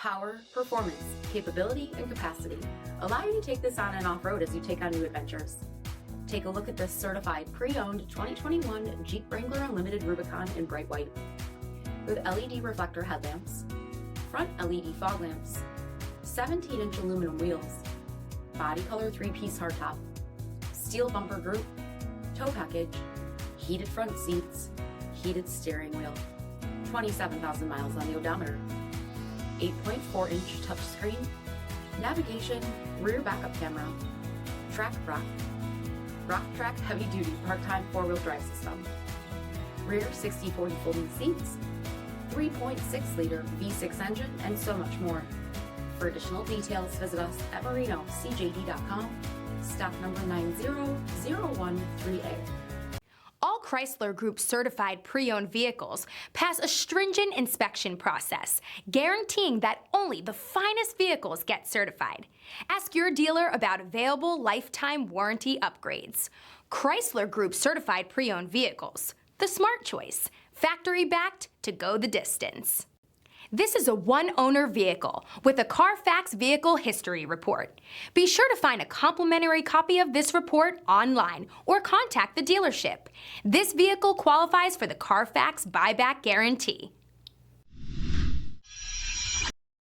Power, performance, capability, and capacity allow you to take this on and off-road as you take on new adventures. Take a look at this certified pre-owned 2021 Jeep Wrangler Unlimited Rubicon in bright white. With LED reflector headlamps, front LED fog lamps, 17-inch aluminum wheels, body color 3-piece hardtop, steel bumper group, tow package, heated front seats, heated steering wheel, 27,000 miles on the odometer, 8.4-inch touchscreen, navigation, rear backup camera, track rock track heavy duty part-time 4-wheel drive system, rear 60/40 folding seats, 3.6-liter V6 engine, and so much more. For additional details, visit us at marinocjd.com, stock number 90013A. All Chrysler Group certified pre-owned vehicles pass a stringent inspection process, guaranteeing that only the finest vehicles get certified. Ask your dealer about available lifetime warranty upgrades. Chrysler Group certified pre-owned vehicles, the smart choice, factory-backed to go the distance. This is a one-owner vehicle with a CARFAX vehicle history report. Be sure to find a complimentary copy of this report online or contact the dealership. This vehicle qualifies for the CARFAX buyback guarantee.